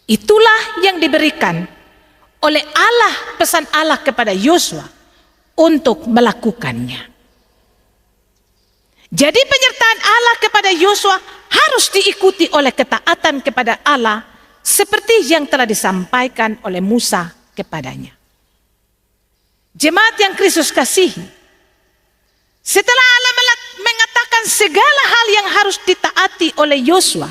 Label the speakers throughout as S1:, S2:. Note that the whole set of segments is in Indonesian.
S1: Itulah yang diberikan oleh Allah, pesan Allah kepada Yosua untuk melakukannya. Jadi penyertaan Allah kepada Yosua harus diikuti oleh ketaatan kepada Allah seperti yang telah disampaikan oleh Musa kepadanya. Jemaat yang Kristus kasihi, setelah Allah mengatakan segala hal yang harus ditaati oleh Yosua,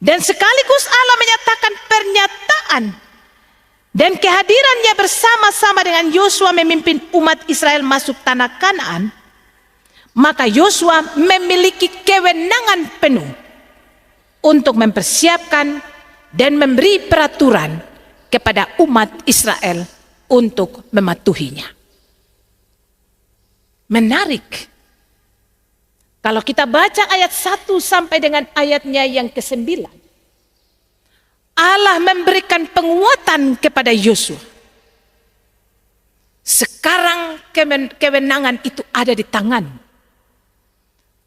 S1: dan sekaligus Allah menyatakan pernyataan dan kehadirannya bersama-sama dengan Yosua memimpin umat Israel masuk tanah Kanaan, maka Yosua memiliki kewenangan penuh untuk mempersiapkan dan memberi peraturan kepada umat Israel untuk mematuhinya. Menarik. Kalau kita baca ayat 1 sampai dengan ayatnya yang ke-9, Allah memberikan penguatan kepada Yosua. Sekarang kewenangan itu ada di tangan.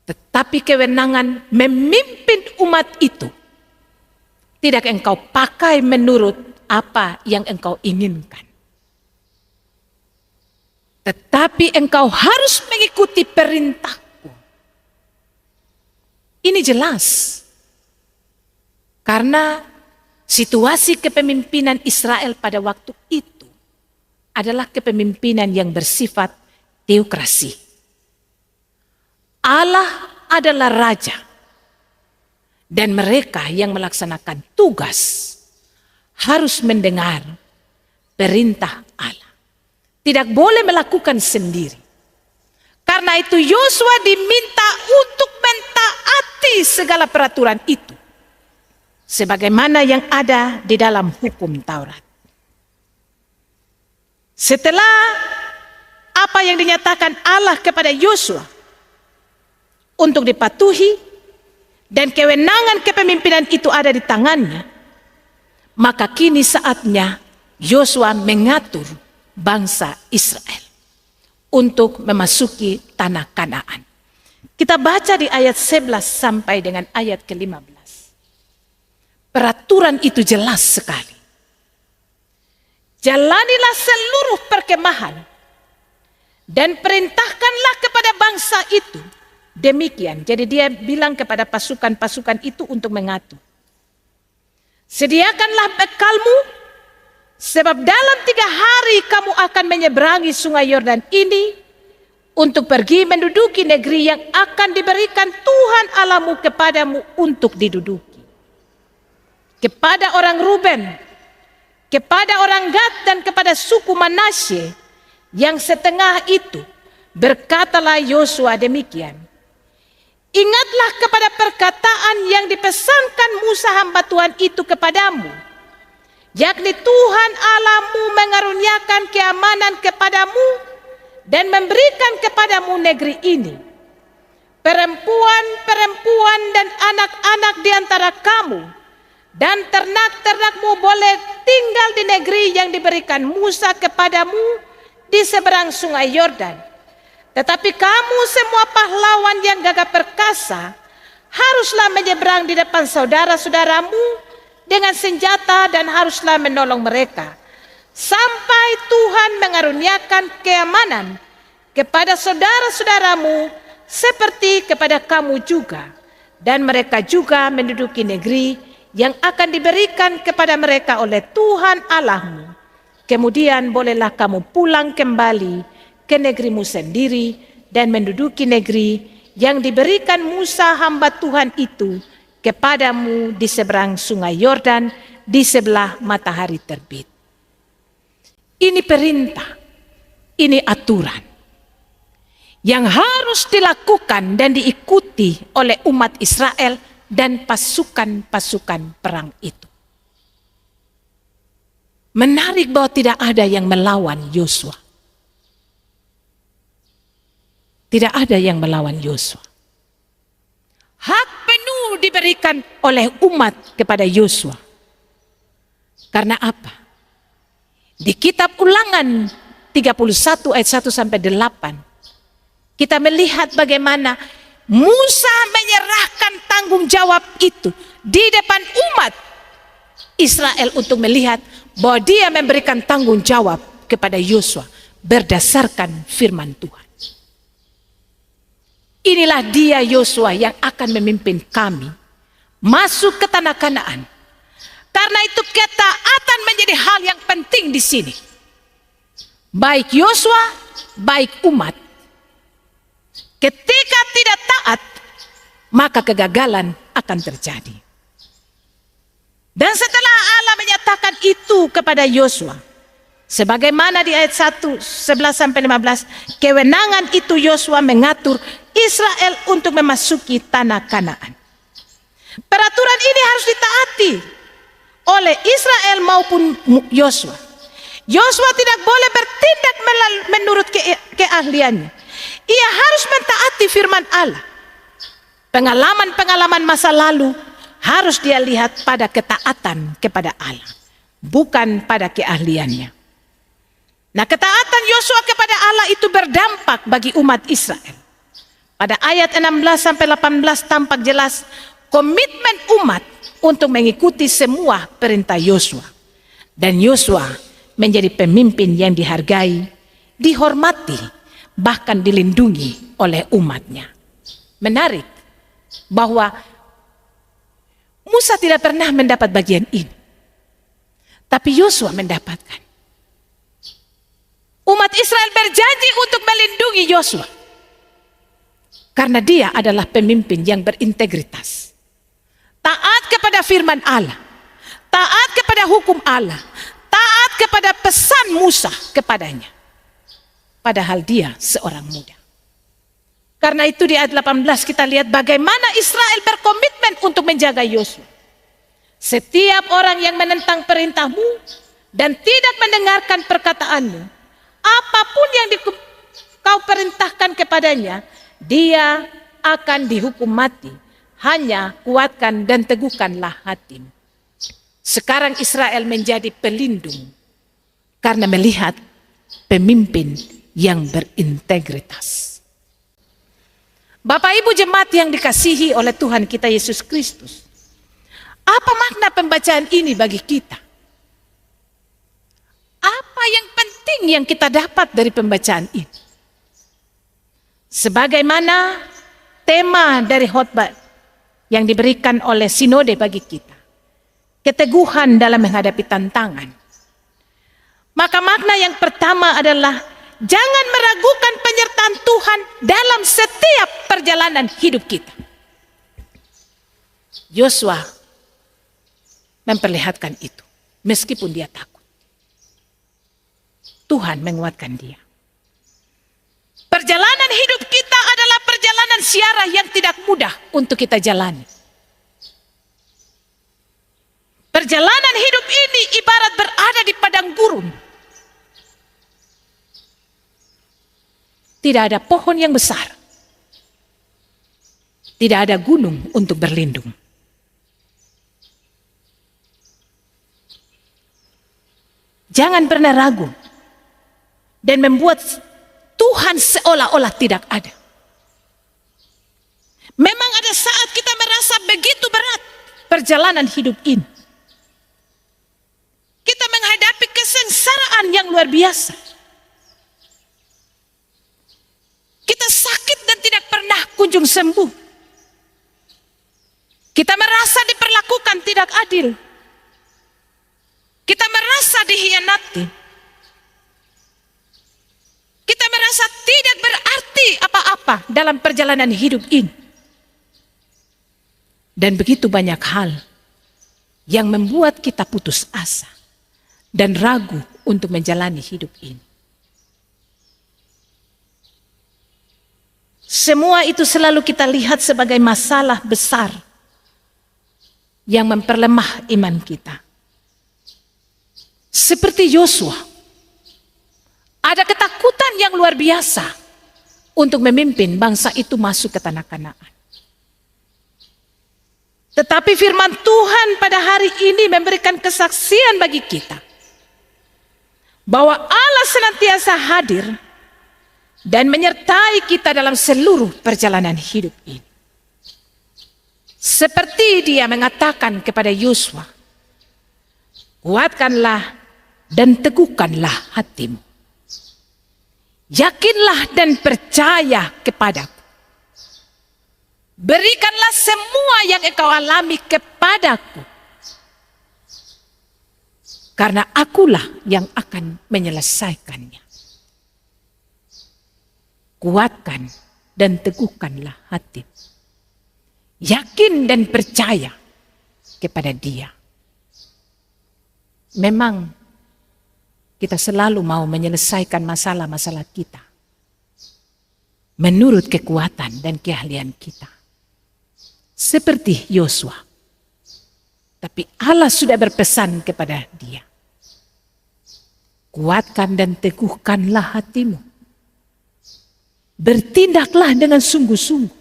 S1: Tetapi kewenangan memimpin umat itu tidak engkau pakai menurut apa yang engkau inginkan. Tetapi engkau harus mengikuti perintahku. Ini jelas. Karena situasi kepemimpinan Israel pada waktu itu adalah kepemimpinan yang bersifat teokrasi. Allah adalah raja. Dan mereka yang melaksanakan tugas harus mendengar perintah Allah. Tidak boleh melakukan sendiri. Karena itu Yosua diminta untuk mentaati segala peraturan itu, sebagaimana yang ada di dalam hukum Taurat. Setelah apa yang dinyatakan Allah kepada Yosua untuk dipatuhi dan kewenangan kepemimpinan itu ada di tangannya, maka kini saatnya Yosua mengatur bangsa Israel untuk memasuki tanah Kanaan. Kita baca di ayat 11 sampai dengan ayat ke-15. Peraturan itu jelas sekali. Jalanilah seluruh perkemahan dan perintahkanlah kepada bangsa itu. Demikian. Jadi dia bilang kepada pasukan-pasukan itu untuk mengatur. Sediakanlah bekalmu, sebab dalam 3 hari kamu akan menyeberangi sungai Yordan ini untuk pergi menduduki negeri yang akan diberikan Tuhan Allahmu kepadamu untuk diduduki. Kepada orang Ruben, kepada orang Gad dan kepada suku Manasye yang setengah itu, berkatalah Yosua demikian. Ingatlah kepada perkataan yang dipesankan Musa hamba Tuhan itu kepadamu, yakni Tuhan Allahmu mengaruniakan keamanan kepadamu dan memberikan kepadamu negeri ini. Perempuan-perempuan dan anak-anak di antara kamu dan ternak-ternakmu boleh tinggal di negeri yang diberikan Musa kepadamu di seberang sungai Yordan. Tetapi kamu semua pahlawan yang gagah perkasa haruslah menyeberang di depan saudara-saudaramu dengan senjata dan haruslah menolong mereka sampai Tuhan mengaruniakan keamanan kepada saudara-saudaramu seperti kepada kamu juga, dan mereka juga menduduki negeri yang akan diberikan kepada mereka oleh Tuhan Allahmu. Kemudian bolehlah kamu pulang kembali ke negerimu sendiri dan menduduki negeri yang diberikan Musa hamba Tuhan itu kepadamu di seberang sungai Yordan di sebelah matahari terbit. Ini perintah, ini aturan yang harus dilakukan dan diikuti oleh umat Israel dan pasukan-pasukan perang itu. Menarik bahwa tidak ada yang melawan Yosua. Tidak ada yang melawan Yosua. Hak penuh diberikan oleh umat kepada Yosua. Karena apa? Di kitab Ulangan 31 ayat 1 sampai 8, kita melihat bagaimana Musa menyerahkan tanggung jawab itu di depan umat Israel untuk melihat bahwa dia memberikan tanggung jawab kepada Yosua berdasarkan firman Tuhan. Inilah dia Yosua yang akan memimpin kami masuk ke tanah Kanaan. Karena itu ketaatan menjadi hal yang penting di sini. Baik Yosua, baik umat. Ketika tidak taat, maka kegagalan akan terjadi. Dan setelah Allah menyatakan itu kepada Yosua, sebagaimana di ayat 1, 11-15, kewenangan itu Yosua mengatur Israel untuk memasuki tanah Kanaan. Peraturan ini harus ditaati oleh Israel maupun Yosua. Yosua tidak boleh bertindak menurut keahliannya. Ia harus mentaati firman Allah. Pengalaman-pengalaman masa lalu harus dia lihat pada ketaatan kepada Allah, bukan pada keahliannya. Nah, ketaatan Yosua kepada Allah itu berdampak bagi umat Israel. Pada ayat 16-18 tampak jelas komitmen umat untuk mengikuti semua perintah Yosua. Dan Yosua menjadi pemimpin yang dihargai, dihormati, bahkan dilindungi oleh umatnya. Menarik bahwa Musa tidak pernah mendapat bagian ini, tapi Yosua mendapatkan. Umat Israel berjanji untuk melindungi Yosua karena dia adalah pemimpin yang berintegritas, taat kepada firman Allah, taat kepada hukum Allah, taat kepada pesan Musa kepadanya, padahal dia seorang muda. Karena itu di ayat 18 kita lihat bagaimana Israel berkomitmen untuk menjaga Yosua. Setiap orang yang menentang perintahmu dan tidak mendengarkan perkataanmu, apapun yang kau perintahkan kepadanya, dia akan dihukum mati. Hanya kuatkan dan teguhkanlah hatimu. Sekarang Israel menjadi pelindung karena melihat pemimpin yang berintegritas. Bapak Ibu jemaat yang dikasihi oleh Tuhan kita Yesus Kristus, apa makna pembacaan ini bagi kita? Apa yang penting yang kita dapat dari pembacaan ini? Sebagaimana tema dari khotbah yang diberikan oleh sinode bagi kita, keteguhan dalam menghadapi tantangan. Maka makna yang pertama adalah jangan meragukan penyertaan Tuhan dalam setiap perjalanan hidup kita. Yosua memperlihatkan itu, meskipun dia takut. Tuhan menguatkan dia. Perjalanan hidup kita adalah perjalanan siarah yang tidak mudah untuk kita jalani. Perjalanan hidup ini ibarat berada di padang gurun. Tidak ada pohon yang besar. Tidak ada gunung untuk berlindung. Jangan pernah ragu dan membuat Tuhan seolah-olah tidak ada. Memang ada saat kita merasa begitu berat perjalanan hidup ini. Kita menghadapi kesengsaraan yang luar biasa. Kita sakit dan tidak pernah kunjung sembuh. Kita merasa diperlakukan tidak adil. Kita merasa dikhianati. Kita merasa tidak berarti apa-apa dalam perjalanan hidup ini. Dan begitu banyak hal yang membuat kita putus asa dan ragu untuk menjalani hidup ini. Semua itu selalu kita lihat sebagai masalah besar yang memperlemah iman kita. Seperti Yosua, ada ketakutan yang luar biasa untuk memimpin bangsa itu masuk ke tanah Kanaan. Tetapi firman Tuhan pada hari ini memberikan kesaksian bagi kita bahwa Allah senantiasa hadir dan menyertai kita dalam seluruh perjalanan hidup ini. Seperti dia mengatakan kepada Yosua Kuatkanlah dan teguhkanlah hatimu. Yakinlah dan percaya kepadaku. Berikanlah semua yang engkau alami kepadaku. Karena akulah yang akan menyelesaikannya. Kuatkan dan teguhkanlah hatimu. Yakin dan percaya kepada Dia. Memang kita selalu mau menyelesaikan masalah-masalah kita menurut kekuatan dan keahlian kita. Seperti Yosua. Tapi Allah sudah berpesan kepada dia. Kuatkan dan teguhkanlah hatimu. Bertindaklah dengan sungguh-sungguh.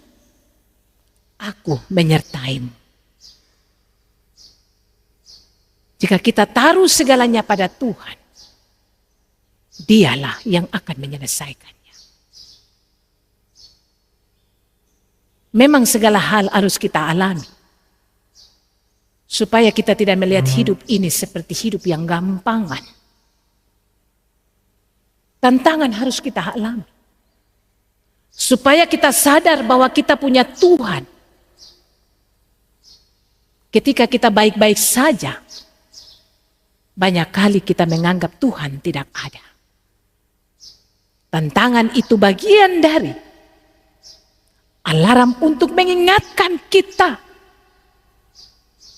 S1: Aku menyertaimu. Jika kita taruh segalanya pada Tuhan, Dialah yang akan menyelesaikannya. Memang segala hal harus kita alami. Supaya kita tidak melihat hidup ini seperti hidup yang gampangan. Tantangan harus kita alami. Supaya kita sadar bahwa kita punya Tuhan. Ketika kita baik-baik saja, banyak kali kita menganggap Tuhan tidak ada. Tantangan itu bagian dari alarm untuk mengingatkan kita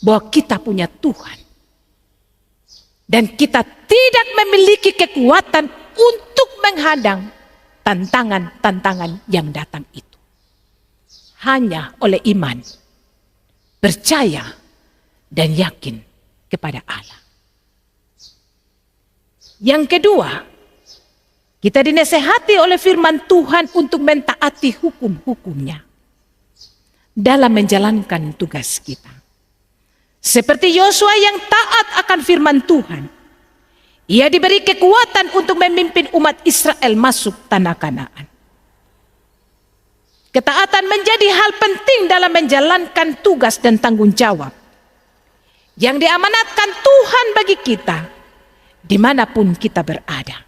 S1: bahwa kita punya Tuhan. Dan kita tidak memiliki kekuatan untuk menghadang tantangan-tantangan yang datang itu. Hanya oleh iman, percaya, dan yakin kepada Allah. Yang kedua, kita dinasehati oleh firman Tuhan untuk mentaati hukum-hukumnya dalam menjalankan tugas kita. Seperti Yosua yang taat akan firman Tuhan, ia diberi kekuatan untuk memimpin umat Israel masuk tanah Kanaan. Ketaatan menjadi hal penting dalam menjalankan tugas dan tanggung jawab yang diamanatkan Tuhan bagi kita dimanapun kita berada.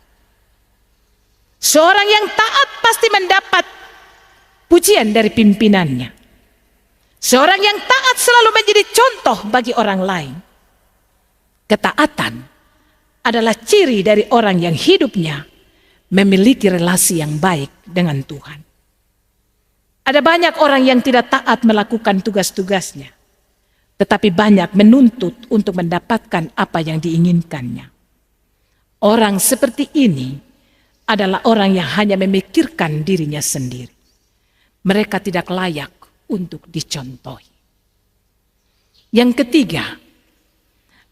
S1: Seorang yang taat pasti mendapat pujian dari pimpinannya. Seorang yang taat selalu menjadi contoh bagi orang lain. Ketaatan adalah ciri dari orang yang hidupnya memiliki relasi yang baik dengan Tuhan. Ada banyak orang yang tidak taat melakukan tugas-tugasnya, tetapi banyak menuntut untuk mendapatkan apa yang diinginkannya. Orang seperti ini adalah orang yang hanya memikirkan dirinya sendiri. Mereka tidak layak untuk dicontohi. Yang ketiga,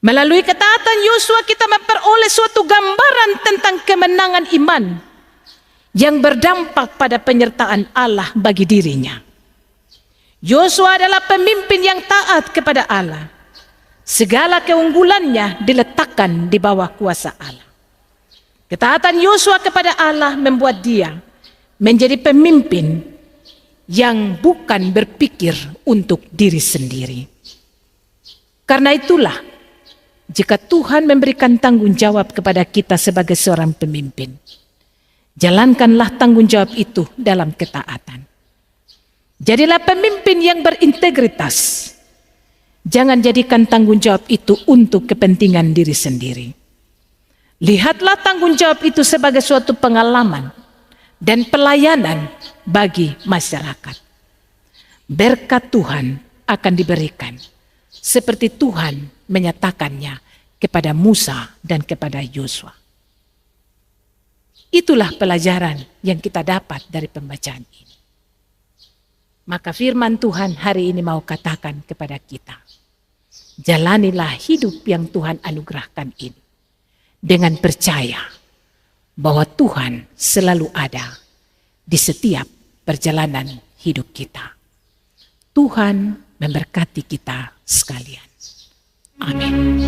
S1: melalui ketaatan Yosua kita memperoleh suatu gambaran tentang kemenangan iman yang berdampak pada penyertaan Allah bagi dirinya. Yosua adalah pemimpin yang taat kepada Allah. Segala keunggulannya diletakkan di bawah kuasa Allah. Ketaatan Yosua kepada Allah membuat dia menjadi pemimpin yang bukan berpikir untuk diri sendiri. Karena itulah, jika Tuhan memberikan tanggung jawab kepada kita sebagai seorang pemimpin, jalankanlah tanggung jawab itu dalam ketaatan. Jadilah pemimpin yang berintegritas. Jangan jadikan tanggung jawab itu untuk kepentingan diri sendiri. Lihatlah tanggung jawab itu sebagai suatu pengalaman dan pelayanan bagi masyarakat. Berkat Tuhan akan diberikan seperti Tuhan menyatakannya kepada Musa dan kepada Yosua. Itulah pelajaran yang kita dapat dari pembacaan ini. Maka firman Tuhan hari ini mau katakan kepada kita, jalanilah hidup yang Tuhan anugerahkan ini dengan percaya bahwa Tuhan selalu ada di setiap perjalanan hidup kita. Tuhan memberkati kita sekalian. Amin.